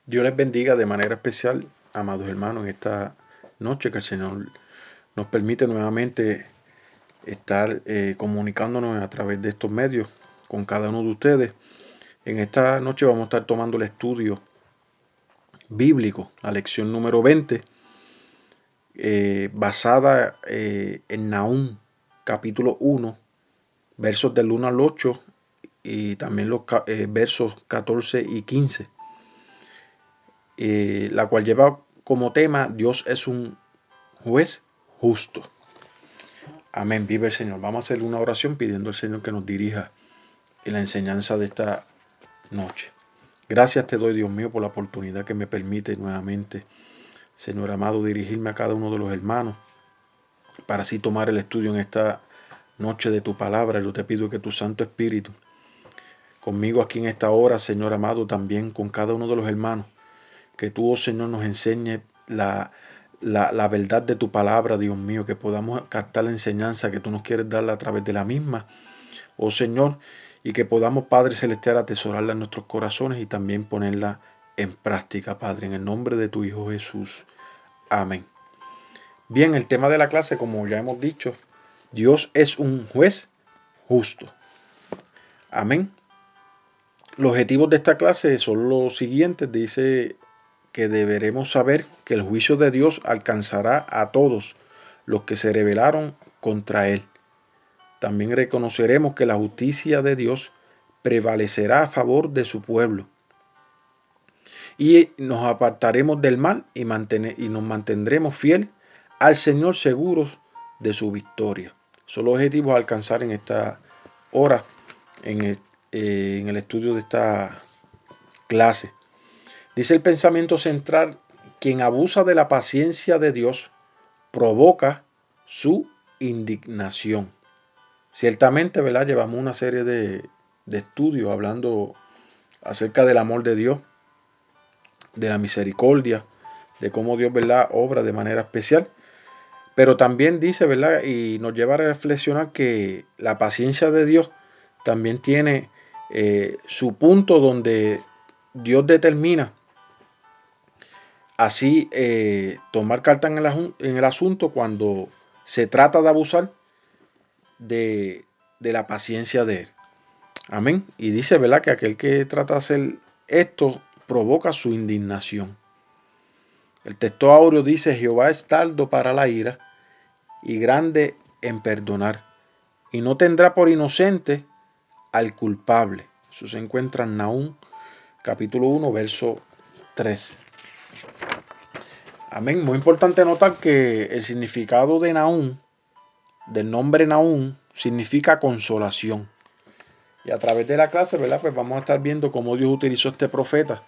Dios les bendiga de manera especial, amados hermanos, en esta noche que el Señor nos permite nuevamente estar comunicándonos a través de estos medios con cada uno de ustedes. En esta noche vamos a estar tomando el estudio bíblico, la lección número 20, basada en Nahum, capítulo 1, versos del 1 al 8 y también los versos 14 y 15. La cual lleva como tema: Dios es un juez justo. Amén, vive el Señor. Vamos a hacer una oración pidiendo al Señor que nos dirija en la enseñanza de esta noche. Gracias te doy, Dios mío, por la oportunidad que me permite nuevamente, Señor amado, dirigirme a cada uno de los hermanos para así tomar el estudio en esta noche de tu palabra. Yo te pido que tu Santo Espíritu, conmigo aquí en esta hora, Señor amado, también con cada uno de los hermanos, que tú, oh Señor, nos enseñe la verdad de tu palabra, Dios mío, que podamos captar la enseñanza que tú nos quieres dar a través de la misma, oh Señor, y que podamos, Padre Celestial, atesorarla en nuestros corazones y también ponerla en práctica, Padre, en el nombre de tu Hijo Jesús. Amén. Bien, el tema de la clase, como ya hemos dicho, Dios es un juez justo. Amén. Los objetivos de esta clase son los siguientes. Dice que deberemos saber que el juicio de Dios alcanzará a todos los que se rebelaron contra Él. También reconoceremos que la justicia de Dios prevalecerá a favor de su pueblo. Y nos apartaremos del mal y nos mantendremos fiel al Señor, seguros de su victoria. Son los objetivos a alcanzar en esta hora, en el estudio de esta clase. Dice el pensamiento central: quien abusa de la paciencia de Dios provoca su indignación. Ciertamente, ¿verdad? Llevamos una serie de estudios hablando acerca del amor de Dios, de la misericordia, de cómo Dios, ¿verdad?, obra de manera especial. Pero también dice, ¿verdad?, y nos lleva a reflexionar que la paciencia de Dios también tiene su punto donde Dios determina así tomar carta en el asunto cuando se trata de abusar de la paciencia de Él. Amén. Y dice, ¿verdad?, que aquel que trata de hacer esto provoca su indignación. El texto áureo dice: Jehová es tardo para la ira y grande en perdonar, y no tendrá por inocente al culpable. Eso se encuentra en Nahum, capítulo 1, verso 3. Amén. Muy importante notar que el significado de Nahum, del nombre Nahum, significa consolación. Y a través de la clase, ¿verdad?, pues vamos a estar viendo cómo Dios utilizó a este profeta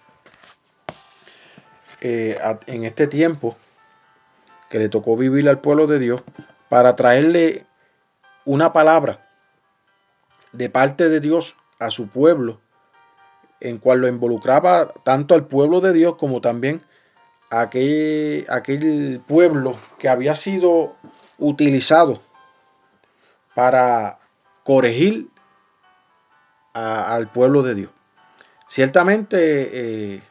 en este tiempo que le tocó vivir al pueblo de Dios, para traerle una palabra de parte de Dios a su pueblo, en cual lo involucraba tanto al pueblo de Dios como también a aquel pueblo que había sido utilizado para corregir al pueblo de Dios. Ciertamente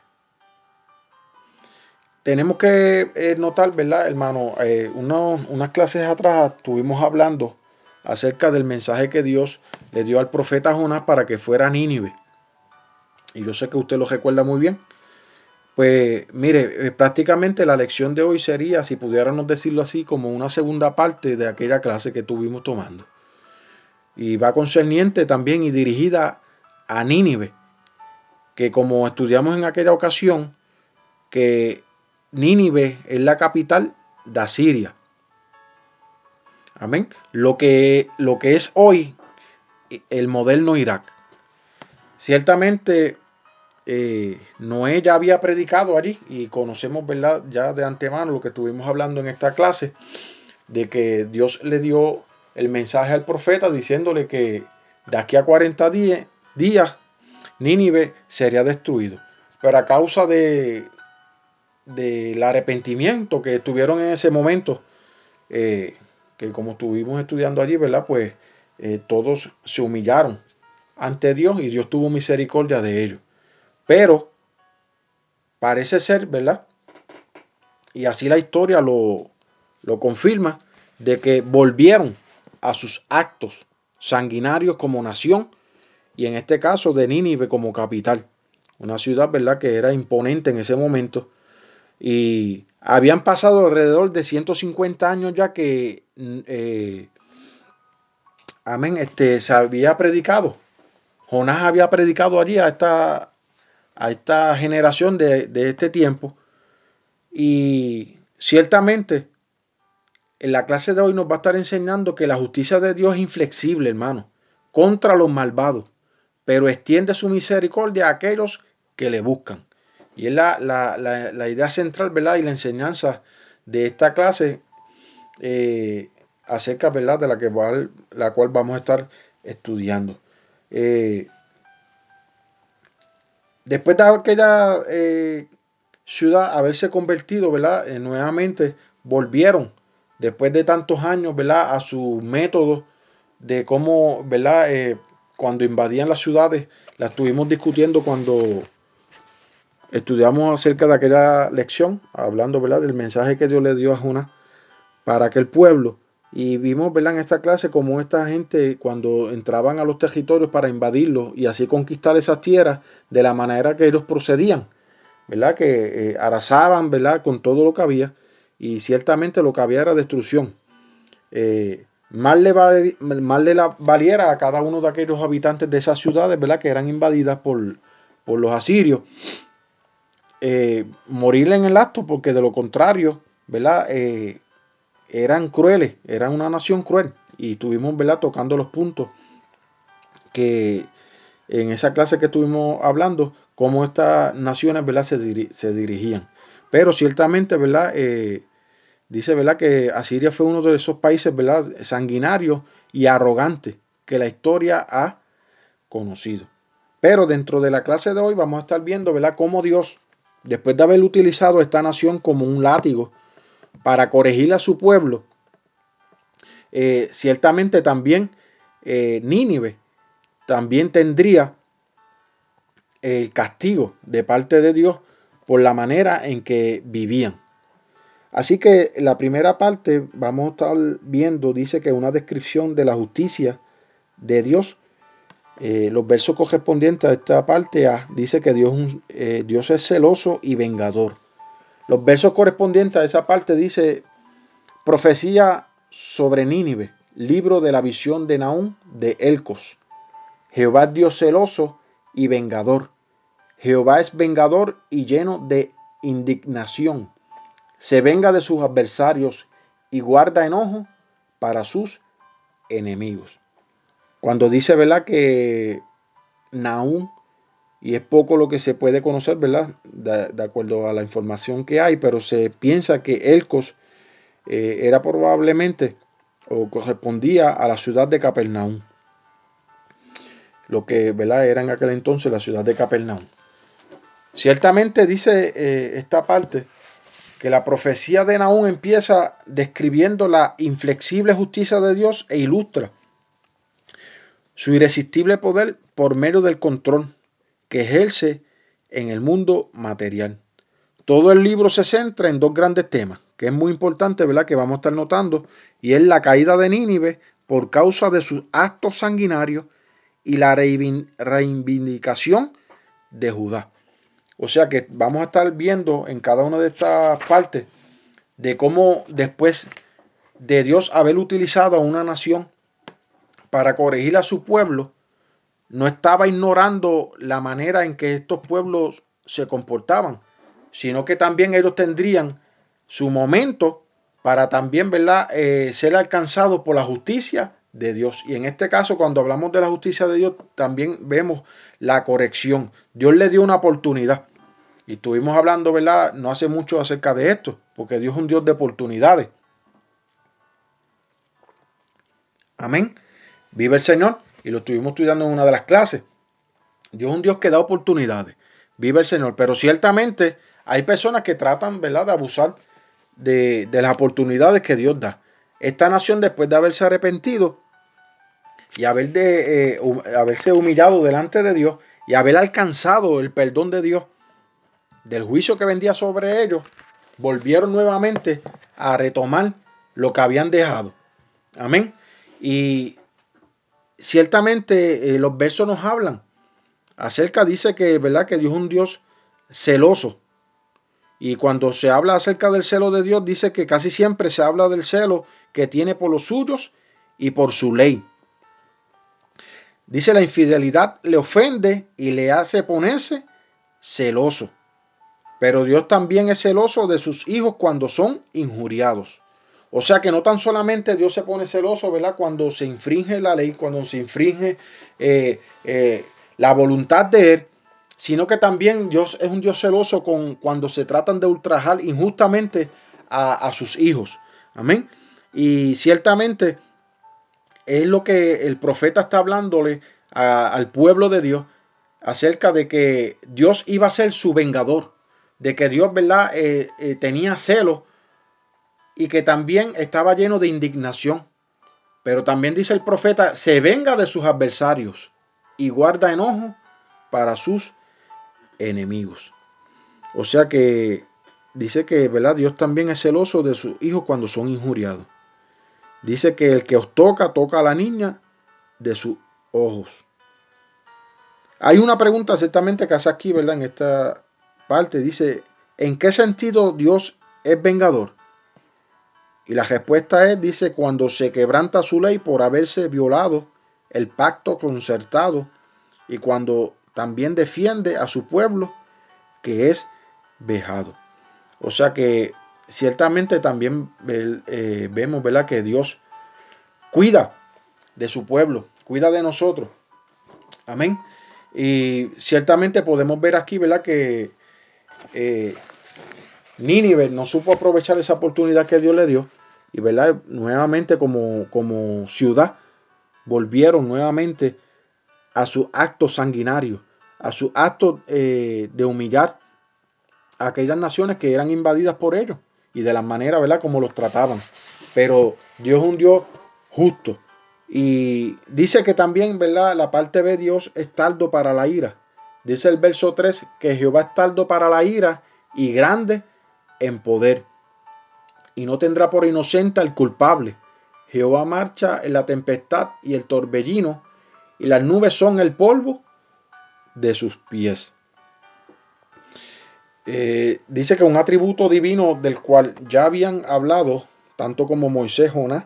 tenemos que notar, ¿verdad, hermano? Unas clases atrás estuvimos hablando acerca del mensaje que Dios le dio al profeta Jonás para que fuera a Nínive. Y yo sé que usted lo recuerda muy bien. Pues mire, prácticamente la lección de hoy sería, si pudiéramos decirlo así, como una segunda parte de aquella clase que estuvimos tomando. Y va concerniente también y dirigida a Nínive, que como estudiamos en aquella ocasión, que Nínive es la capital de Asiria. Amén. Lo que es hoy el moderno Irak. Ciertamente Noé ya había predicado allí y conocemos, ¿verdad?, ya de antemano lo que estuvimos hablando en esta clase, de que Dios le dio el mensaje al profeta diciéndole que de aquí a 40 días Nínive sería destruido. Pero a causa del arrepentimiento que tuvieron en ese momento, que como estuvimos estudiando allí, ¿verdad?, pues todos se humillaron ante Dios y Dios tuvo misericordia de ellos. Pero parece ser, ¿verdad? Y así la historia lo confirma, de que volvieron a sus actos sanguinarios como nación, y en este caso de Nínive como capital. Una ciudad, ¿verdad?, que era imponente en ese momento. Y habían pasado alrededor de 150 años ya que, amén, se había predicado. Jonás había predicado allí a esta generación de este tiempo. Y ciertamente en la clase de hoy nos va a estar enseñando que la justicia de Dios es inflexible, hermano, contra los malvados, pero extiende su misericordia a aquellos que le buscan. Y es la idea central, ¿verdad? Y la enseñanza de esta clase acerca, ¿verdad?, de la cual vamos a estar estudiando. Después de aquella ciudad haberse convertido, ¿verdad?, nuevamente volvieron, después de tantos años, ¿verdad?, a su método de cómo, ¿verdad?, cuando invadían las ciudades. La estuvimos discutiendo cuando estudiamos acerca de aquella lección, hablando, ¿verdad?, del mensaje que Dios le dio a Jonás para aquel pueblo. Y vimos, ¿verdad?, en esta clase cómo esta gente, cuando entraban a los territorios para invadirlos y así conquistar esas tierras, de la manera que ellos procedían, ¿verdad?, que arrasaban, ¿verdad?, con todo lo que había, y ciertamente lo que había era destrucción. Más le valiera a cada uno de aquellos habitantes de esas ciudades, ¿verdad?, que eran invadidas por los asirios, morir en el acto, porque de lo contrario, ¿verdad?, eran crueles, eran una nación cruel. Y estuvimos, ¿verdad?, tocando los puntos que en esa clase que estuvimos hablando, cómo estas naciones, ¿verdad?, se dirigían. Pero ciertamente, ¿verdad?, dice, ¿verdad?, que Asiria fue uno de esos países, ¿verdad?, sanguinarios y arrogantes que la historia ha conocido. Pero dentro de la clase de hoy vamos a estar viendo, ¿verdad?, cómo Dios, después de haber utilizado esta nación como un látigo para corregir a su pueblo, ciertamente también Nínive también tendría el castigo de parte de Dios por la manera en que vivían. Así que la primera parte vamos a estar viendo, dice que una descripción de la justicia de Dios. Los versos correspondientes a esta parte A dice que Dios es celoso y vengador. Los versos correspondientes a esa parte dice: profecía sobre Nínive, libro de la visión de Nahum de Elcos. Jehová es Dios celoso y vengador. Jehová es vengador y lleno de indignación. Se venga de sus adversarios y guarda enojo para sus enemigos. Cuando dice, ¿verdad?, que Nahum, y es poco lo que se puede conocer, ¿verdad?, de acuerdo a la información que hay, pero se piensa que Elcos era probablemente o correspondía a la ciudad de Capernaum, lo que, ¿verdad?, era en aquel entonces la ciudad de Capernaum. Ciertamente dice esta parte que la profecía de Nahum empieza describiendo la inflexible justicia de Dios e ilustra su irresistible poder por medio del control que ejerce en el mundo material. Todo el libro se centra en dos grandes temas, que es muy importante, ¿verdad?, que vamos a estar notando, y es la caída de Nínive por causa de sus actos sanguinarios y la reivindicación de Judá. O sea que vamos a estar viendo en cada una de estas partes de cómo después de Dios haber utilizado a una nación para corregir a su pueblo, no estaba ignorando la manera en que estos pueblos se comportaban, sino que también ellos tendrían su momento para también, ¿verdad?, ser alcanzados por la justicia de Dios. Y en este caso, cuando hablamos de la justicia de Dios, también vemos la corrección. Dios le dio una oportunidad. Y estuvimos hablando, ¿verdad?, no hace mucho acerca de esto, porque Dios es un Dios de oportunidades. Amén. Vive el Señor. Y lo estuvimos estudiando en una de las clases. Dios es un Dios que da oportunidades. Vive el Señor. Pero ciertamente hay personas que tratan, ¿verdad?, de abusar de las oportunidades que Dios da. Esta nación, después de haberse arrepentido y haberse humillado delante de Dios y haber alcanzado el perdón de Dios, del juicio que vendía sobre ellos, volvieron nuevamente a retomar lo que habían dejado. Amén. Y ciertamente los versos nos hablan acerca, dice que, ¿verdad?, que Dios es un Dios celoso. Y cuando se habla acerca del celo de Dios, dice que casi siempre se habla del celo que tiene por los suyos y por su ley. Dice, la infidelidad le ofende y le hace ponerse celoso. Pero Dios también es celoso de sus hijos cuando son injuriados. O sea que no tan solamente Dios se pone celoso, ¿verdad?, cuando se infringe la ley, cuando se infringe la voluntad de Él, sino que también Dios es un Dios celoso cuando se tratan de ultrajar injustamente a sus hijos. Amén. Y ciertamente es lo que el profeta está hablándole al pueblo de Dios acerca de que Dios iba a ser su vengador, de que Dios, ¿verdad?, tenía celo y que también estaba lleno de indignación. Pero también dice el profeta, se venga de sus adversarios y guarda enojo para sus enemigos. O sea que dice que, ¿verdad?, Dios también es celoso de sus hijos cuando son injuriados. Dice que el que os toca, toca a la niña de sus ojos. Hay una pregunta ciertamente que hace aquí, ¿verdad?, en esta parte. Dice, ¿en qué sentido Dios es vengador? Y la respuesta es, dice, cuando se quebranta su ley por haberse violado el pacto concertado y cuando también defiende a su pueblo que es vejado. O sea que ciertamente también vemos, ¿verdad?, que Dios cuida de su pueblo, cuida de nosotros. Amén. Y ciertamente podemos ver aquí, ¿verdad?, que Nínive no supo aprovechar esa oportunidad que Dios le dio. Y, ¿verdad?, nuevamente como ciudad volvieron nuevamente a sus actos sanguinarios, a sus actos de humillar a aquellas naciones que eran invadidas por ellos y de la manera, ¿verdad?, como los trataban. Pero Dios es un Dios justo. Y dice que también, ¿verdad?, la parte B, Dios es tardo para la ira. Dice el verso 3 que Jehová es tardo para la ira y grande en poder. Y no tendrá por inocente al culpable. Jehová marcha en la tempestad y el torbellino, y las nubes son el polvo de sus pies. Dice que un atributo divino del cual ya habían hablado, tanto como Moisés, Jonás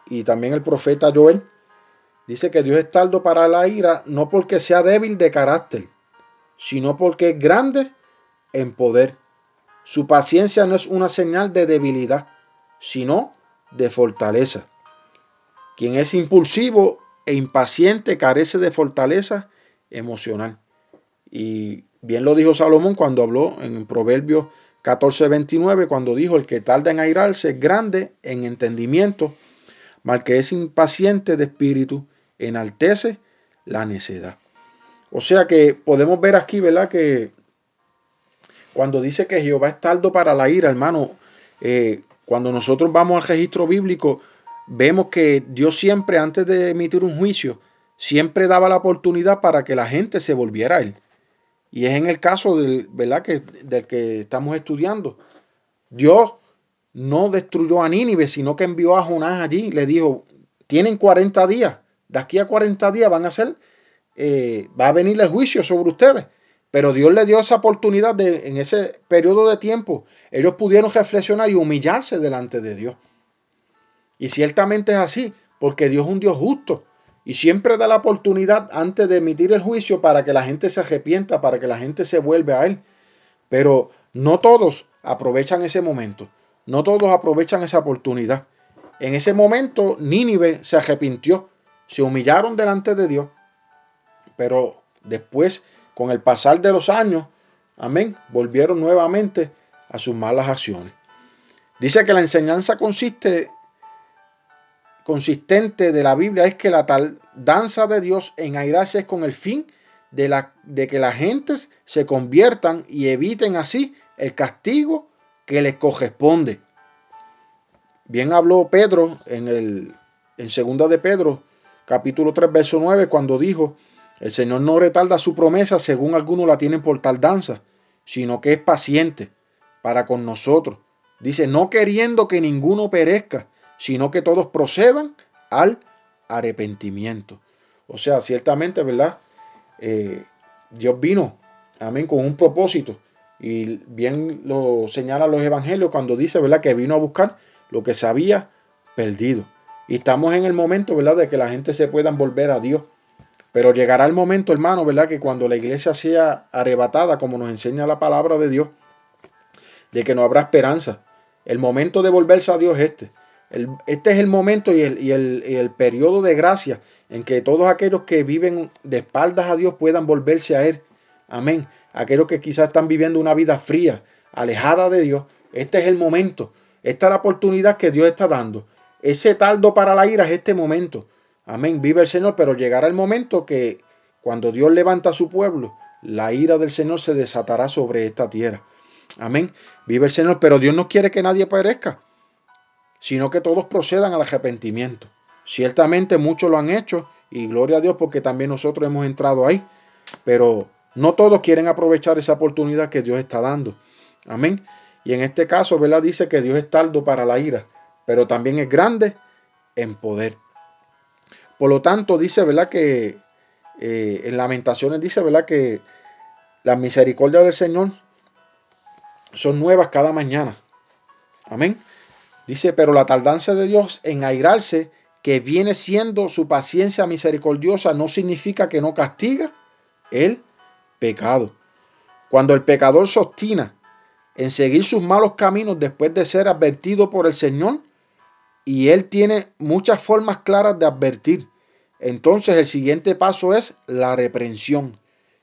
y también el profeta Joel, dice que Dios es tardo para la ira, no porque sea débil de carácter, sino porque es grande en poder. Su paciencia no es una señal de debilidad, sino de fortaleza. Quien es impulsivo e impaciente carece de fortaleza emocional. Y bien lo dijo Salomón cuando habló en Proverbios 14:29, cuando dijo, el que tarda en airarse es grande en entendimiento, mal que es impaciente de espíritu enaltece la necedad. O sea que podemos ver aquí, ¿verdad?, que cuando dice que Jehová es tardo para la ira, hermano, cuando nosotros vamos al registro bíblico, vemos que Dios siempre, antes de emitir un juicio, siempre daba la oportunidad para que la gente se volviera a Él. Y es en el caso del que estamos estudiando. Dios no destruyó a Nínive, sino que envió a Jonás allí. Le dijo, tienen 40 días. De aquí a 40 días va a venir el juicio sobre ustedes. Pero Dios le dio esa oportunidad en ese periodo de tiempo, ellos pudieron reflexionar y humillarse delante de Dios. Y ciertamente es así, porque Dios es un Dios justo y siempre da la oportunidad antes de emitir el juicio para que la gente se arrepienta, para que la gente se vuelva a Él. Pero no todos aprovechan ese momento, no todos aprovechan esa oportunidad. En ese momento Nínive se arrepintió, se humillaron delante de Dios, pero después, con el pasar de los años, amén, volvieron nuevamente a sus malas acciones. Dice que la enseñanza consistente de la Biblia es que la tardanza de Dios en airarse es con el fin de que las gentes se conviertan y eviten así el castigo que les corresponde. Bien habló Pedro en 2 de Pedro, capítulo 3, verso 9, cuando dijo, el Señor no retarda su promesa según algunos la tienen por tardanza, sino que es paciente para con nosotros. Dice, no queriendo que ninguno perezca, sino que todos procedan al arrepentimiento. O sea, ciertamente, ¿verdad? Dios vino, amén, con un propósito. Y bien lo señalan los evangelios cuando dice, ¿verdad?, que vino a buscar lo que se había perdido. Y estamos en el momento, ¿verdad?, de que la gente se pueda volver a Dios. Pero llegará el momento, hermano, ¿verdad?, que cuando la iglesia sea arrebatada, como nos enseña la palabra de Dios, de que no habrá esperanza. El momento de volverse a Dios es este. Este es el momento y el periodo de gracia en que todos aquellos que viven de espaldas a Dios puedan volverse a Él. Amén. Aquellos que quizás están viviendo una vida fría, alejada de Dios. Este es el momento. Esta es la oportunidad que Dios está dando. Ese tardo para la ira es este momento. Amén. Vive el Señor, pero llegará el momento que cuando Dios levanta a su pueblo, la ira del Señor se desatará sobre esta tierra. Amén. Vive el Señor, pero Dios no quiere que nadie perezca, sino que todos procedan al arrepentimiento. Ciertamente muchos lo han hecho y gloria a Dios porque también nosotros hemos entrado ahí, pero no todos quieren aprovechar esa oportunidad que Dios está dando. Amén. Y en este caso, ¿verdad?, dice que Dios es tardo para la ira, pero también es grande en poder. Por lo tanto, dice, ¿verdad?, que en Lamentaciones dice, ¿verdad?, que las misericordias del Señor son nuevas cada mañana. Amén. Dice, pero la tardanza de Dios en airarse, que viene siendo su paciencia misericordiosa, no significa que no castiga el pecado. Cuando el pecador se obstina en seguir sus malos caminos después de ser advertido por el Señor, y Él tiene muchas formas claras de advertir, entonces el siguiente paso es la reprensión.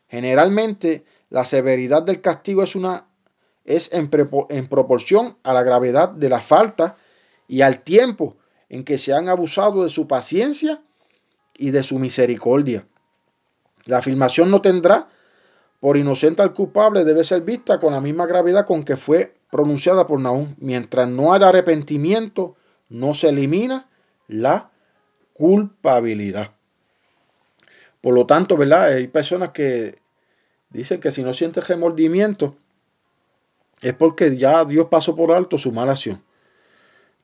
Generalmente la severidad del castigo es en proporción a la gravedad de la falta y al tiempo en que se han abusado de su paciencia y de su misericordia. La afirmación no tendrá por inocente al culpable debe ser vista con la misma gravedad con que fue pronunciada por Nahum. Mientras no haya arrepentimiento, no se elimina la culpabilidad. Por lo tanto, ¿verdad?, hay personas que dicen que si no sientes remordimiento es porque ya Dios pasó por alto su mala acción.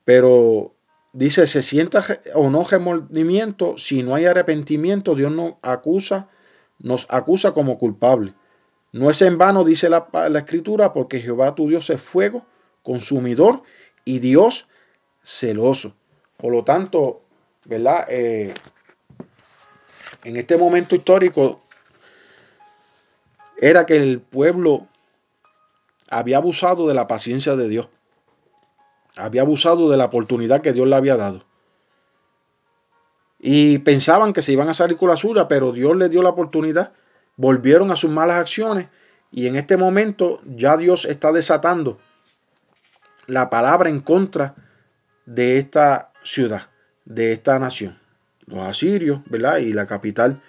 Pero dice, se sienta o no remordimiento, si no hay arrepentimiento, Dios nos acusa como culpable. No es en vano, dice la Escritura, porque Jehová tu Dios es fuego consumidor y Dios celoso. Por lo tanto, ¿verdad?, en este momento histórico era que el pueblo había abusado de la paciencia de Dios. Había abusado de la oportunidad que Dios le había dado. Y pensaban que se iban a salir con la suya, pero Dios les dio la oportunidad. Volvieron a sus malas acciones y en este momento ya Dios está desatando la palabra en contra de esta ciudad, de esta nación, los asirios, ¿verdad?, y la capital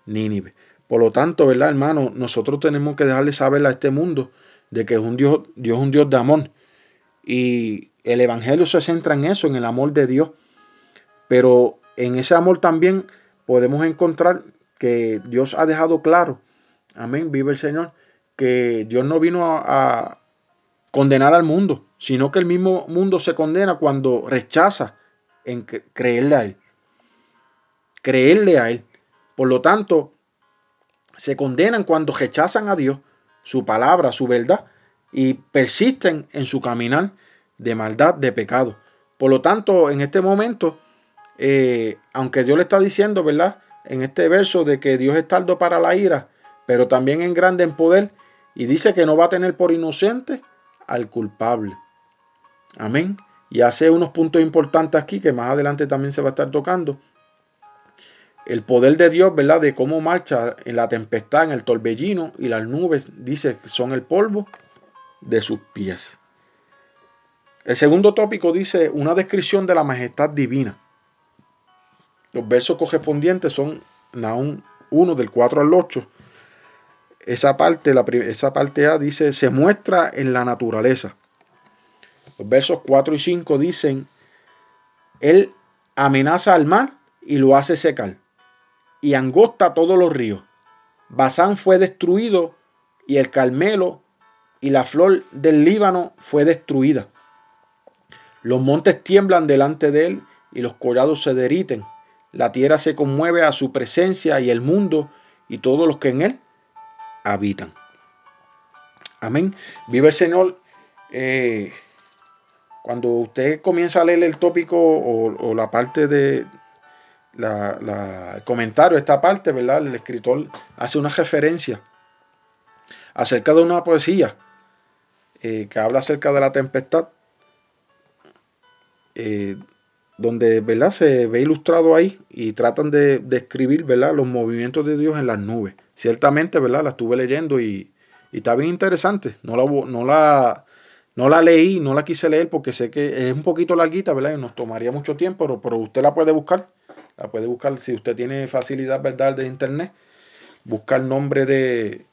Nínive. Por lo tanto, ¿verdad, hermano?, nosotros tenemos que dejarle saber a este mundo de que es un Dios es un Dios de amor. Y el evangelio se centra en eso, en el amor de Dios. Pero en ese amor también podemos encontrar que Dios ha dejado claro, amén, vive el Señor, que Dios no vino a condenar al mundo, sino que el mismo mundo se condena cuando rechaza en creerle a Él. Creerle a Él. Por lo tanto, se condenan cuando rechazan a Dios, su palabra, su verdad, y persisten en su caminar de maldad, de pecado. Por lo tanto, en este momento, aunque Dios le está diciendo, ¿verdad?, en este verso de que Dios es tardo para la ira, pero también es grande en poder, y dice que no va a tener por inocente al culpable. Amén. Y hace unos puntos importantes aquí que más adelante también se va a estar tocando. El poder de Dios, ¿verdad?, de cómo marcha en la tempestad, en el torbellino, y las nubes, dice que son el polvo de sus pies. El segundo tópico dice una descripción de la majestad divina. Los versos correspondientes son Nahum 1 del 4 al 8. Esa parte A dice, se muestra en la naturaleza. Los versos 4 y 5 dicen, Él amenaza al mar y lo hace secar, y angosta todos los ríos. Basán fue destruido y el Carmelo y la flor del Líbano fue destruida. Los montes tiemblan delante de él y los collados se derriten. La tierra se conmueve a su presencia y el mundo y todos los que en él habitan. Amén. Vive el Señor. Cuando usted comienza a leer el tópico o la parte de el comentario, esta parte, ¿verdad? El escritor hace una referencia acerca de una poesía que habla acerca de la tempestad, donde, ¿verdad?, se ve ilustrado ahí y tratan de describir, ¿verdad?, los movimientos de Dios en las nubes. Ciertamente, ¿verdad?, la estuve leyendo y está bien interesante. No la leí, no la quise leer porque sé que es un poquito larguita, ¿verdad?, y nos tomaría mucho tiempo, pero usted la puede buscar. La puede buscar si usted tiene facilidad, ¿verdad?, de internet. Busca el nombre de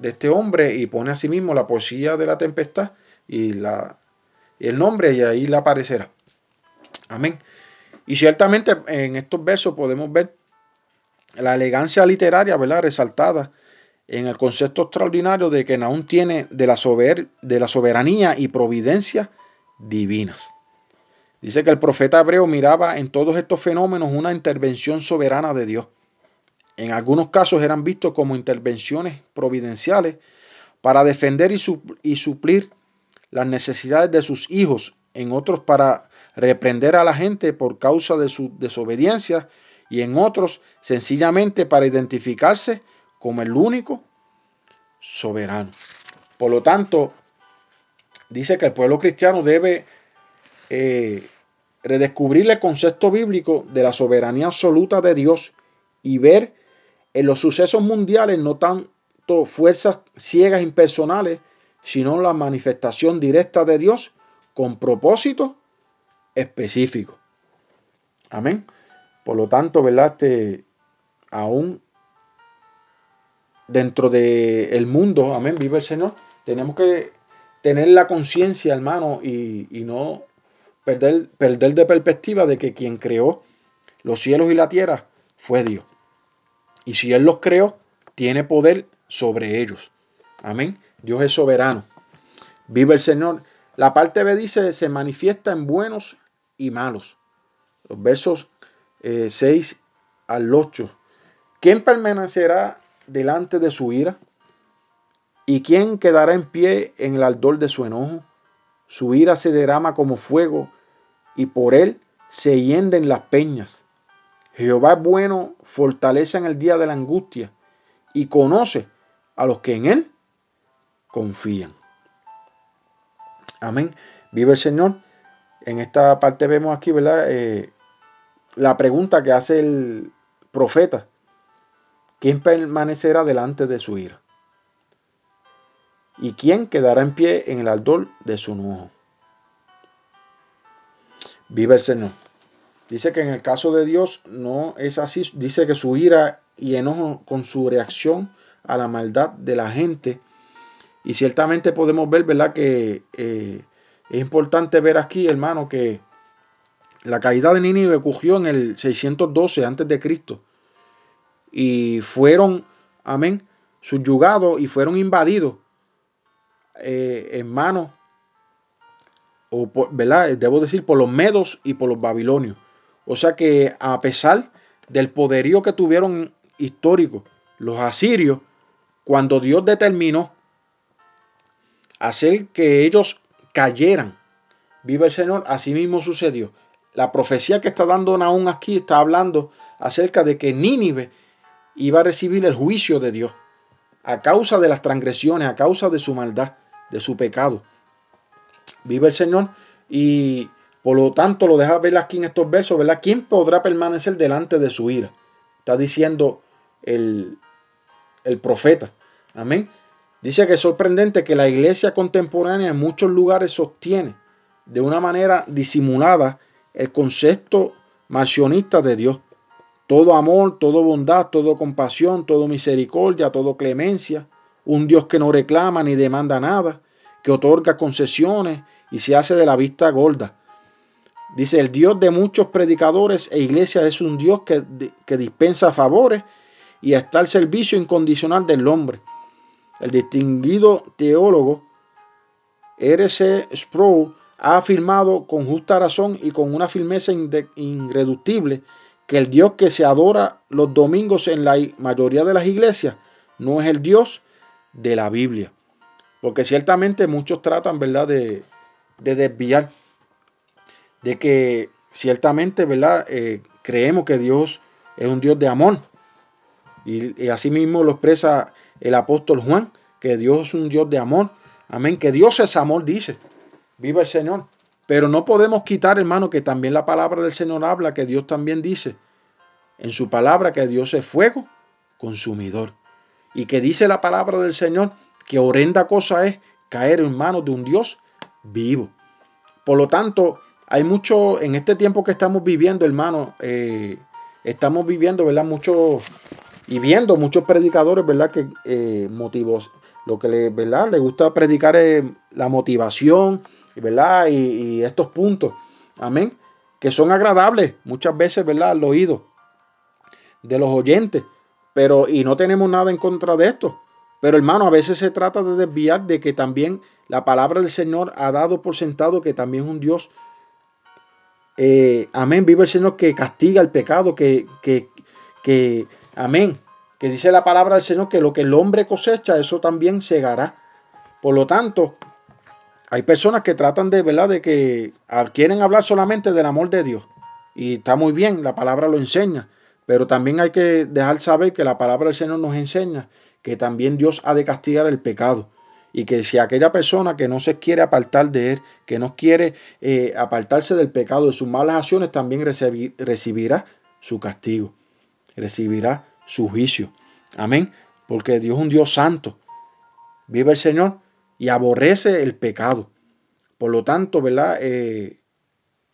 este hombre y pone así mismo la poesía de la tempestad y el nombre, y ahí le aparecerá. Amén. Y ciertamente en estos versos podemos ver la elegancia literaria, ¿verdad?, resaltada en el concepto extraordinario de que Nahum tiene de la soberanía y providencia divinas. Dice que el profeta hebreo miraba en todos estos fenómenos una intervención soberana de Dios. En algunos casos eran vistos como intervenciones providenciales para defender y suplir las necesidades de sus hijos, en otros para reprender a la gente por causa de su desobediencia y en otros sencillamente para identificarse como el único soberano. Por lo tanto, dice que el pueblo cristiano debe redescubrir el concepto bíblico de la soberanía absoluta de Dios y ver en los sucesos mundiales no tanto fuerzas ciegas impersonales, sino la manifestación directa de Dios con propósito específico. Amén. Por lo tanto, ¿verdad?, aún dentro del mundo, amén, vive el Señor, tenemos que tener la conciencia, hermano, y no perder de perspectiva de que quien creó los cielos y la tierra fue Dios. Y si Él los creó, tiene poder sobre ellos. Amén. Dios es soberano. Vive el Señor. La parte B dice, se manifiesta en buenos y malos. Los versos 6 al 8. ¿Quién permanecerá delante de su ira? ¿Y quién quedará en pie en el ardor de su enojo? Su ira se derrama como fuego y por él se hienden las peñas. Jehová es bueno, fortalece en el día de la angustia y conoce a los que en él confían. Amén. Vive el Señor. En esta parte vemos aquí, ¿verdad?, la pregunta que hace el profeta. ¿Quién permanecerá delante de su ira? ¿Y quién quedará en pie en el ardor de su enojo? Vive el Señor. Dice que en el caso de Dios no es así. Dice que su ira y enojo con su reacción a la maldad de la gente. Y ciertamente podemos ver, ¿verdad?, que es importante ver aquí, hermano, que la caída de Nínive ocurrió en el 612 a.C. Y fueron, amén, subyugados y fueron invadidos en manos, ¿verdad?, debo decir, por los medos y por los babilonios. O sea que a pesar del poderío que tuvieron histórico los asirios, cuando Dios determinó hacer que ellos cayeran, vive el Señor, así mismo sucedió. La profecía que está dando Nahum aquí está hablando acerca de que Nínive iba a recibir el juicio de Dios a causa de las transgresiones, a causa de su maldad, de su pecado. Vive el Señor y por lo tanto lo deja ver aquí en estos versos, ¿verdad? ¿Quién podrá permanecer delante de su ira? Está diciendo el profeta. Amén. Dice que es sorprendente que la iglesia contemporánea en muchos lugares sostiene de una manera disimulada el concepto marcionista de Dios. Todo amor, todo bondad, todo compasión, todo misericordia, todo clemencia. Un Dios que no reclama ni demanda nada, que otorga concesiones y se hace de la vista gorda. Dice, el Dios de muchos predicadores e iglesias es un Dios que dispensa favores y está al servicio incondicional del hombre. el distinguido teólogo R.C. Sproul ha afirmado con justa razón y con una firmeza irreductible que el Dios que se adora los domingos en la mayoría de las iglesias no es el Dios de la Biblia. Porque ciertamente muchos tratan, ¿verdad?, de desviar, de que ciertamente, ¿verdad?, creemos que Dios es un Dios de amor. Y así mismo lo expresa el apóstol Juan, que Dios es un Dios de amor. Amén, que Dios es amor, dice. Viva el Señor. Pero no podemos quitar, hermano, que también la palabra del Señor habla, que Dios también dice en su palabra que Dios es fuego consumidor. Y que dice la palabra del Señor que horrenda cosa es caer en manos de un Dios vivo. Por lo tanto, hay mucho, en este tiempo que estamos viviendo, hermano, estamos viviendo, ¿verdad?, mucho y viendo muchos predicadores, ¿verdad?, que motivos, lo que ¿verdad?, le gusta predicar es la motivación, ¿verdad?, y estos puntos, amén, que son agradables muchas veces, ¿verdad?, al oído de los oyentes, pero y no tenemos nada en contra de esto. Pero hermano, a veces se trata de desviar de que también la palabra del Señor ha dado por sentado que también es un Dios, amén, vive el Señor, que castiga el pecado, amén, que dice la palabra del Señor que lo que el hombre cosecha, eso también segará. Por lo tanto, hay personas que tratan de, ¿verdad?, de que quieren hablar solamente del amor de Dios. Y está muy bien, la palabra lo enseña. Pero también hay que dejar saber que la palabra del Señor nos enseña que también Dios ha de castigar el pecado. Y que si aquella persona que no se quiere apartar de él, que no quiere apartarse del pecado, de sus malas acciones, también recibirá su castigo, recibirá su juicio. Amén. Porque Dios es un Dios santo. Vive el Señor y aborrece el pecado. Por lo tanto, ¿verdad?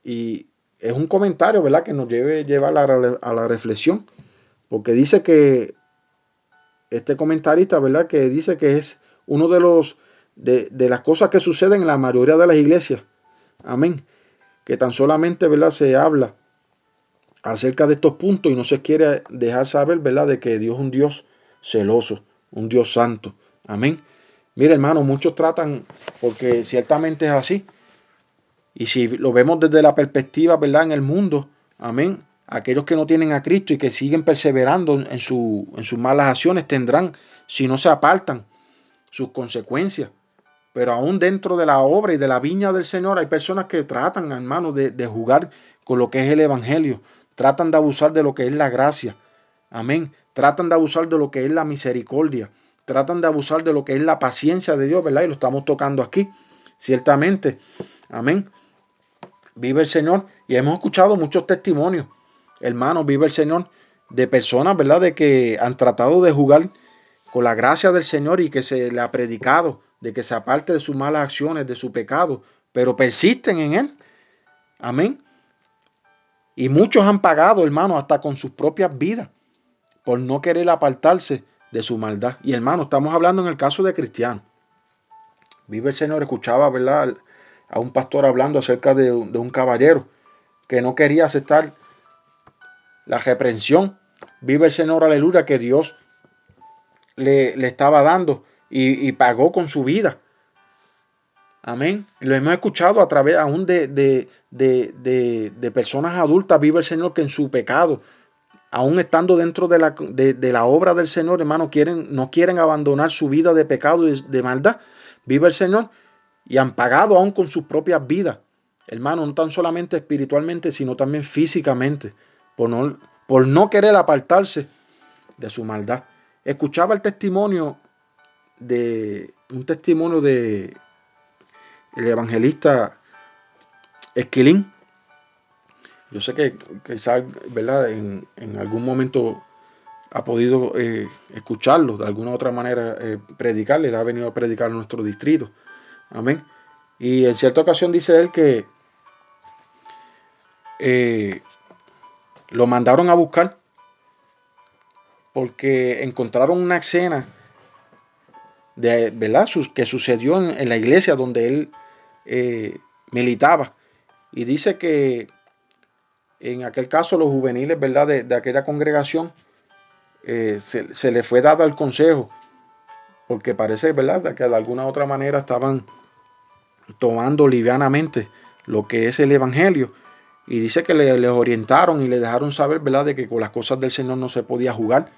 Y es un comentario, ¿verdad?, que nos lleva a la reflexión. Porque dice que este comentarista, ¿verdad?, que dice que es uno de las cosas que suceden en la mayoría de las iglesias. Amén. Que tan solamente, ¿verdad?, se habla acerca de estos puntos y no se quiere dejar saber, ¿verdad?, de que Dios es un Dios celoso, un Dios santo. Amén. Mira, hermano, muchos tratan, porque ciertamente es así. Y si lo vemos desde la perspectiva, ¿verdad?, en el mundo, amén, aquellos que no tienen a Cristo y que siguen perseverando en sus malas acciones tendrán, si no se apartan, sus consecuencias. Pero aún dentro de la obra y de la viña del Señor hay personas que tratan, hermano, de jugar con lo que es el evangelio. Tratan de abusar de lo que es la gracia. Amén. Tratan de abusar de lo que es la misericordia. Tratan de abusar de lo que es la paciencia de Dios, ¿verdad? Y lo estamos tocando aquí. Ciertamente. Amén. Vive el Señor. Y hemos escuchado muchos testimonios, hermanos, vive el Señor, de personas, ¿verdad?, de que han tratado de jugar con la gracia del Señor y que se le ha predicado de que se aparte de sus malas acciones, de su pecado, pero persisten en él. Amén. Y muchos han pagado, hermano, hasta con sus propias vidas por no querer apartarse de su maldad. Y hermano, estamos hablando en el caso de cristianos. Vive el Señor, escuchaba, ¿verdad?, a un pastor hablando acerca de un caballero que no quería aceptar la reprensión. Vive el Señor, aleluya, que Dios le estaba dando y pagó con su vida. Amén. Lo hemos escuchado a través aún de personas adultas. Vive el Señor que en su pecado, aún estando dentro de la obra del Señor, hermano, no quieren abandonar su vida de pecado y de maldad. Vive el Señor y han pagado aún con sus propias vidas, hermano, no tan solamente espiritualmente, sino también físicamente, por no querer apartarse de su maldad. Escuchaba un testimonio de el evangelista Esquilín. Yo sé que quizás, ¿verdad?, en algún momento ha podido escucharlo, de alguna otra manera predicarle, él ha venido a predicar en nuestro distrito. Amén. Y en cierta ocasión dice él que lo mandaron a buscar porque encontraron una escena de, ¿verdad?, que sucedió en la iglesia donde él militaba. Y dice que en aquel caso los juveniles, ¿verdad?, de aquella congregación se le fue dado el consejo porque parece, ¿verdad?, que de alguna u otra manera estaban tomando livianamente lo que es el evangelio, y dice que les orientaron y le dejaron saber, ¿verdad?, de que con las cosas del Señor no se podía jugar.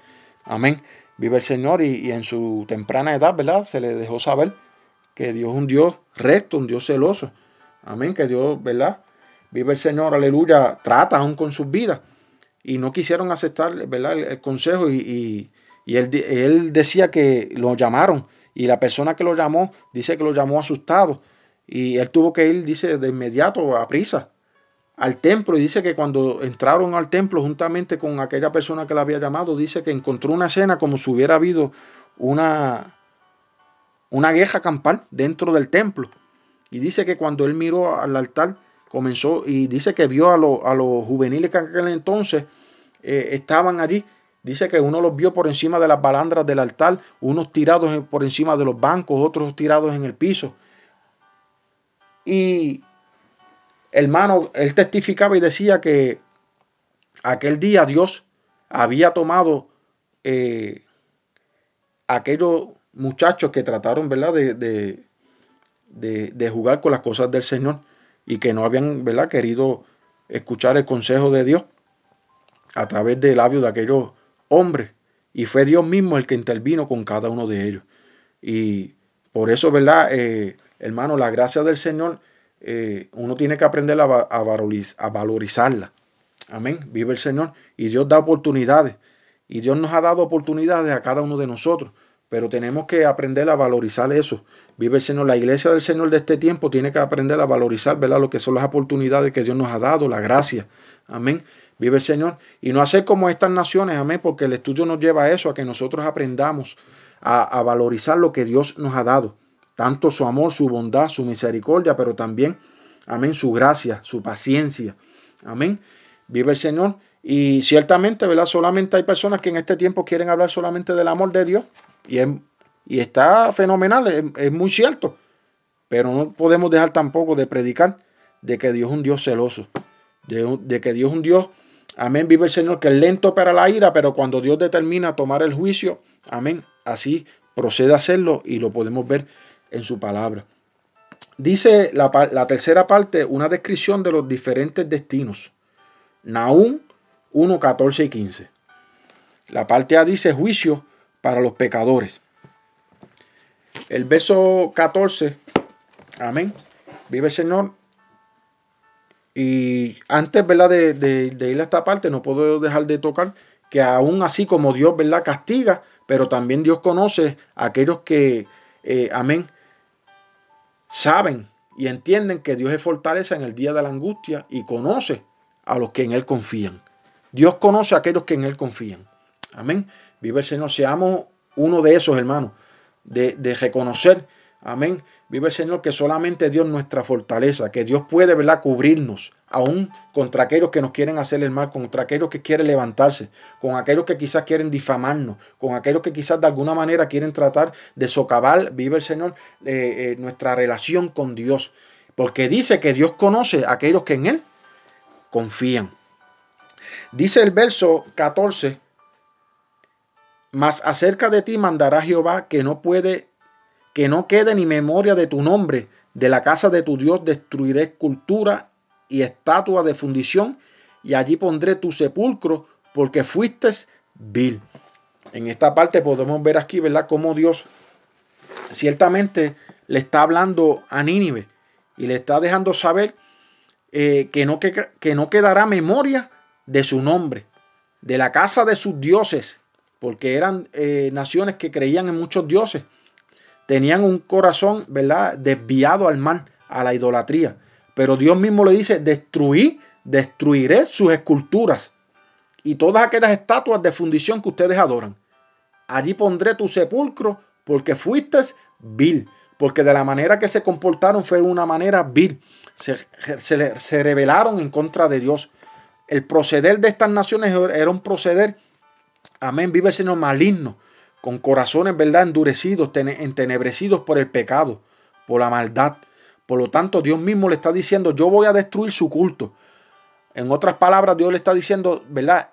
Amén. Vive el Señor, y en su temprana edad, ¿verdad?, se le dejó saber que Dios es un Dios recto, un Dios celoso. Amén. Que Dios, ¿verdad?, vive el Señor, aleluya, trata aún con sus vidas. Y no quisieron aceptar, ¿verdad?, el consejo, y él decía que lo llamaron, y la persona que lo llamó dice que lo llamó asustado, y él tuvo que ir, dice, de inmediato, a prisa, al templo, y dice que cuando entraron al templo juntamente con aquella persona que la había llamado, dice que encontró una escena como si hubiera habido una guerra campal dentro del templo. Y dice que cuando él miró al altar, comenzó, y dice que vio a los juveniles que en aquel entonces estaban allí. Dice que uno los vio por encima de las balandras del altar, unos tirados por encima de los bancos, otros tirados en el piso. Y hermano, él testificaba y decía que aquel día Dios había tomado aquellos muchachos que trataron, ¿verdad?, de jugar con las cosas del Señor, y que no habían, ¿verdad?, querido escuchar el consejo de Dios a través del labio de aquellos hombres, y fue Dios mismo el que intervino con cada uno de ellos. Y por eso, ¿verdad?, hermano, la gracia del Señor, uno tiene que aprender a valorizarla. Amén. Vive el Señor. Y Dios da oportunidades. Y Dios nos ha dado oportunidades a cada uno de nosotros. Pero tenemos que aprender a valorizar eso. Vive el Señor. La iglesia del Señor de este tiempo tiene que aprender a valorizar, ¿verdad?, lo que son las oportunidades que Dios nos ha dado, la gracia. Amén. Vive el Señor. Y no hacer como estas naciones. Amén. Porque el estudio nos lleva a eso, a que nosotros aprendamos a valorizar lo que Dios nos ha dado. Tanto su amor, su bondad, su misericordia, pero también, amén, su gracia, su paciencia. Amén. Vive el Señor. Y ciertamente, ¿verdad?, solamente hay personas que en este tiempo quieren hablar solamente del amor de Dios. Y está fenomenal, es muy cierto. Pero no podemos dejar tampoco de predicar de que Dios es un Dios celoso. De que Dios es un Dios, amén, vive el Señor, que es lento para la ira, pero cuando Dios determina tomar el juicio, amén, así procede a hacerlo, y lo podemos ver en su palabra. Dice la tercera parte, una descripción de los diferentes destinos. Nahum 1, 14 y 15. La parte A dice juicio para los pecadores. El verso 14, amén, vive el Señor. Y antes, ¿verdad?, de ir a esta parte, no puedo dejar de tocar que aún así como Dios, ¿verdad?, castiga, pero también Dios conoce a aquellos que, amén, saben y entienden que Dios es fortaleza en el día de la angustia, y conoce a los que en Él confían. Dios conoce a aquellos que en Él confían. Amén. Vive el Señor. Seamos uno de esos, hermanos, de reconocer, amén, vive el Señor, que solamente Dios es nuestra fortaleza, que Dios puede, ¿verdad?, cubrirnos aún contra aquellos que nos quieren hacer el mal, contra aquellos que quieren levantarse, con aquellos que quizás quieren difamarnos, con aquellos que quizás de alguna manera quieren tratar de socavar, vive el Señor, nuestra relación con Dios, porque dice que Dios conoce a aquellos que en Él confían. Dice el verso 14, mas acerca de ti mandará Jehová que no quede ni memoria de tu nombre. De la casa de tu Dios destruiré escultura y estatua de fundición, y allí pondré tu sepulcro, porque fuiste vil. En esta parte podemos ver aquí, ¿verdad?, cómo Dios ciertamente le está hablando a Nínive y le está dejando saber que no quedará memoria de su nombre, de la casa de sus dioses, porque eran naciones que creían en muchos dioses. Tenían un corazón, ¿verdad?, desviado al mal, a la idolatría. Pero Dios mismo le dice, destruiré sus esculturas y todas aquellas estatuas de fundición que ustedes adoran. Allí pondré tu sepulcro, porque fuiste vil. Porque de la manera que se comportaron fue una manera vil. Se rebelaron en contra de Dios. El proceder de estas naciones era un proceder, amén, vive el Señor, maligno, con corazones, ¿verdad?, endurecidos, entenebrecidos por el pecado, por la maldad. Por lo tanto, Dios mismo le está diciendo, yo voy a destruir su culto. En otras palabras, Dios le está diciendo, ¿verdad?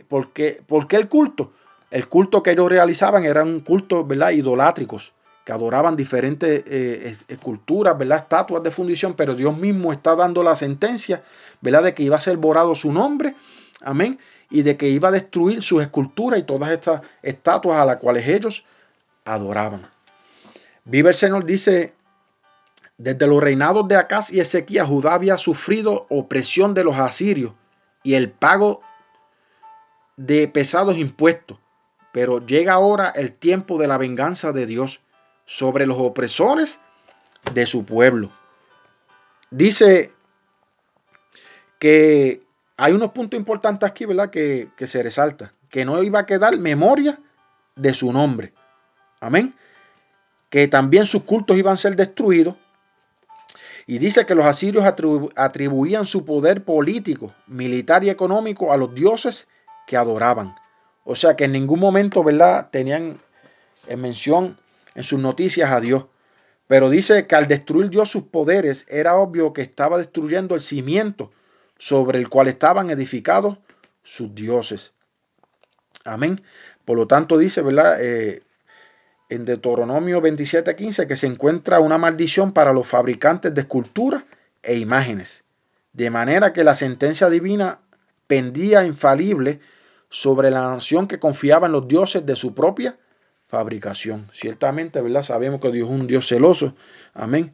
¿Por qué el culto? el culto que ellos realizaban era un culto, ¿verdad?, idolátricos, que adoraban diferentes esculturas, ¿verdad?, estatuas de fundición, pero Dios mismo está dando la sentencia, ¿verdad?, de que iba a ser borrado su nombre, amén, y de que iba a destruir sus esculturas y todas estas estatuas a las cuales ellos adoraban. Vive el Señor, dice, desde los reinados de Acaz y Ezequías, Judá había sufrido opresión de los asirios y el pago de pesados impuestos, pero llega ahora el tiempo de la venganza de Dios sobre los opresores de su pueblo. Dice que hay unos puntos importantes aquí, ¿verdad?, que se resalta, que no iba a quedar memoria de su nombre. Amén. Que también sus cultos iban a ser destruidos. Y dice que los asirios atribuían su poder político, militar y económico a los dioses que adoraban. O sea que en ningún momento, ¿verdad?, tenían en mención en sus noticias a Dios. Pero dice que al destruir Dios sus poderes, era obvio que estaba destruyendo el cimiento sobre el cual estaban edificados sus dioses. Amén. Por lo tanto dice, ¿verdad?, en Deuteronomio 27:15, que se encuentra una maldición para los fabricantes de esculturas e imágenes, de manera que la sentencia divina pendía infalible sobre la nación que confiaba en los dioses de su propia fabricación. Ciertamente, ¿verdad?, sabemos que Dios es un Dios celoso, amén,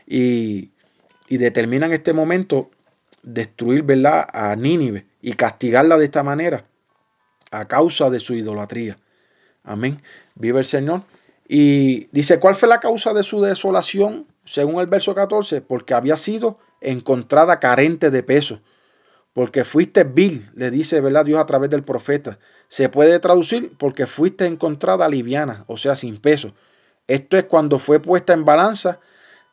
y determina en este momento destruir, ¿verdad?, a Nínive y castigarla de esta manera a causa de su idolatría. Amén. Vive el Señor. Y dice, ¿cuál fue la causa de su desolación? Según el verso 14, porque había sido encontrada carente de peso. Porque fuiste vil, le dice, ¿verdad?, Dios a través del profeta. Se puede traducir porque fuiste encontrada liviana, o sea, sin peso. Esto es cuando fue puesta en balanza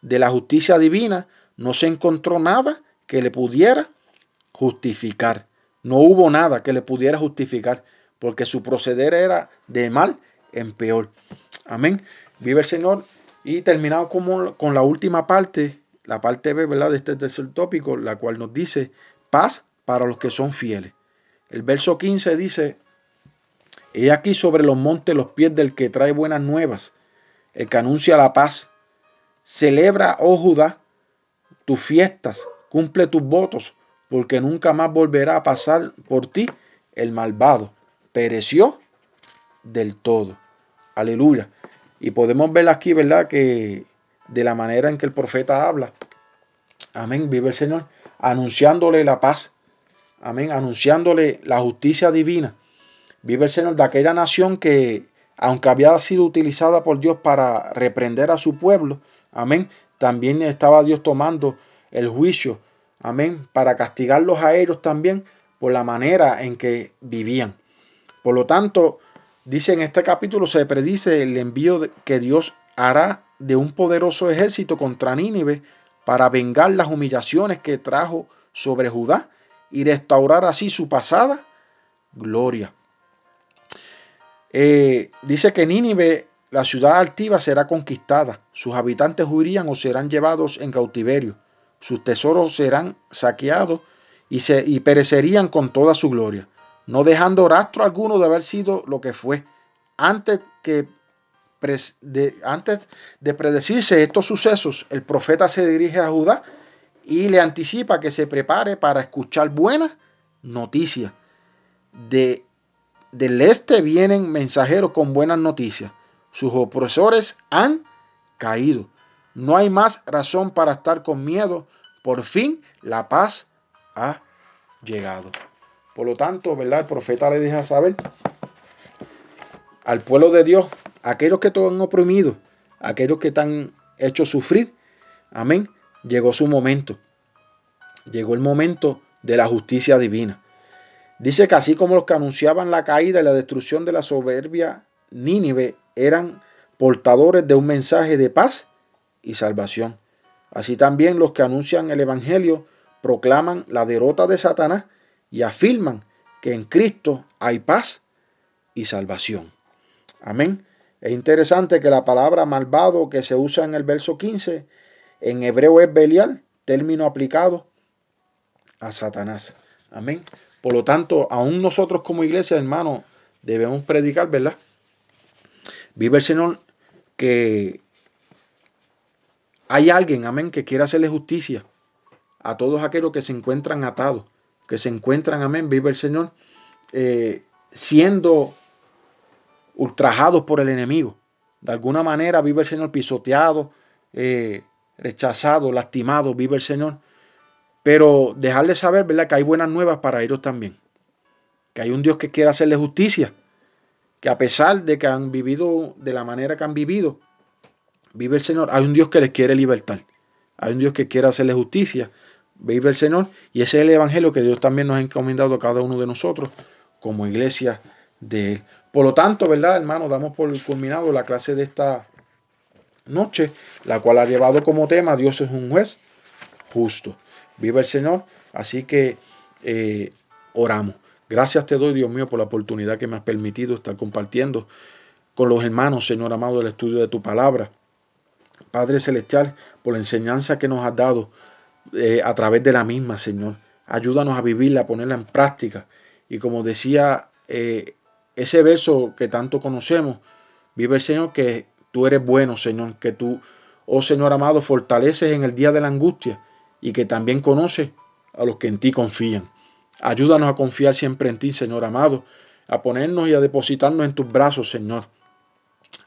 de la justicia divina, no se encontró nada que le pudiera justificar. No hubo nada que le pudiera justificar, porque su proceder era de mal en peor. Amén. Vive el Señor. Y terminamos con la última parte, la parte B, ¿verdad?, de este tercer tópico, la cual nos dice paz para los que son fieles. El verso 15 dice, he aquí sobre los montes los pies del que trae buenas nuevas, el que anuncia la paz. Celebra, oh Judá, tus fiestas, cumple tus votos, porque nunca más volverá a pasar por ti el malvado. Pereció del todo. Aleluya. Y podemos ver aquí, ¿verdad?, que de la manera en que el profeta habla, amén, vive el Señor, anunciándole la paz, amén, anunciándole la justicia divina. Vive el Señor de aquella nación que, aunque había sido utilizada por Dios para reprender a su pueblo, amén, también estaba Dios tomando el juicio, amén, para castigarlos a ellos también por la manera en que vivían. Por lo tanto, dice en este capítulo, se predice el envío que Dios hará de un poderoso ejército contra Nínive para vengar las humillaciones que trajo sobre Judá y restaurar así su pasada gloria. Dice que Nínive, la ciudad altiva, será conquistada. Sus habitantes huirían o serán llevados en cautiverio. Sus tesoros serán saqueados y perecerían con toda su gloria, no dejando rastro alguno de haber sido lo que fue. Antes de predecirse estos sucesos, el profeta se dirige a Judá y le anticipa que se prepare para escuchar buenas noticias. Del este vienen mensajeros con buenas noticias. Sus opresores han caído. No hay más razón para estar con miedo. Por fin la paz ha llegado. Por lo tanto, ¿verdad?, el profeta le deja saber al pueblo de Dios, aquellos que te han oprimido, aquellos que te han hecho sufrir, amén, llegó su momento. Llegó el momento de la justicia divina. Dice que así como los que anunciaban la caída y la destrucción de la soberbia Nínive eran portadores de un mensaje de paz y salvación, así también los que anuncian el evangelio proclaman la derrota de Satanás y afirman que en Cristo hay paz y salvación. Amén. Es interesante que la palabra malvado que se usa en el verso 15 en hebreo es Belial, término aplicado a Satanás. Amén. Por lo tanto, aún nosotros como iglesia, hermanos, debemos predicar, ¿verdad? Vive el Señor que hay alguien, amén, que quiera hacerle justicia a todos aquellos que se encuentran atados, que se encuentran, amén, vive el Señor, siendo ultrajados por el enemigo. De alguna manera vive el Señor pisoteado, rechazado, lastimado, vive el Señor. Pero dejarles saber, ¿verdad?, que hay buenas nuevas para ellos también. Que hay un Dios que quiere hacerle justicia. Que a pesar de que han vivido de la manera que han vivido, vive el Señor, hay un Dios que les quiere libertar. Hay un Dios que quiere hacerle justicia. Vive el Señor. Y ese es el evangelio que Dios también nos ha encomendado a cada uno de nosotros como iglesia de Él. Por lo tanto, ¿verdad, hermano? Damos por culminado la clase de esta noche, la cual ha llevado como tema Dios es un juez justo. Vive el Señor. Así que oramos. Gracias te doy, Dios mío, por la oportunidad que me has permitido estar compartiendo con los hermanos, Señor amado, el estudio de tu palabra. Padre Celestial, por la enseñanza que nos has dado a través de la misma, Señor. Ayúdanos a vivirla, a ponerla en práctica. Y como decía ese verso que tanto conocemos, vive el Señor que tú eres bueno, Señor, que tú, oh Señor amado, fortaleces en el día de la angustia y que también conoces a los que en ti confían. Ayúdanos a confiar siempre en ti, Señor amado, a ponernos y a depositarnos en tus brazos, Señor.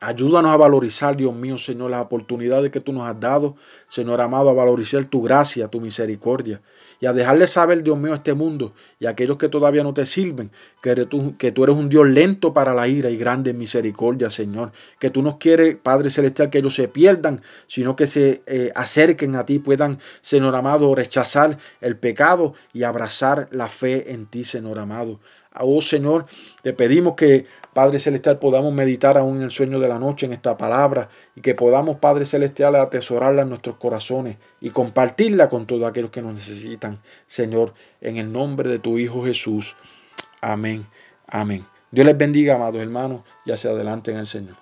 Ayúdanos a valorizar, Dios mío, Señor, las oportunidades que tú nos has dado, Señor amado, a valorizar tu gracia, tu misericordia, y a dejarle saber, Dios mío, a este mundo y a aquellos que todavía no te sirven, que tú eres un Dios lento para la ira y grande en misericordia, Señor, que tú no quieres, Padre Celestial, que ellos se pierdan, sino que se acerquen a ti, puedan, Señor amado, rechazar el pecado y abrazar la fe en ti, Señor amado. Oh Señor, te pedimos que, Padre Celestial, podamos meditar aún en el sueño de la noche en esta palabra y que podamos, Padre Celestial, atesorarla en nuestros corazones y compartirla con todos aquellos que nos necesitan, Señor, en el nombre de tu Hijo Jesús. Amén. Amén. Dios les bendiga, amados hermanos, y hacia adelante en el Señor.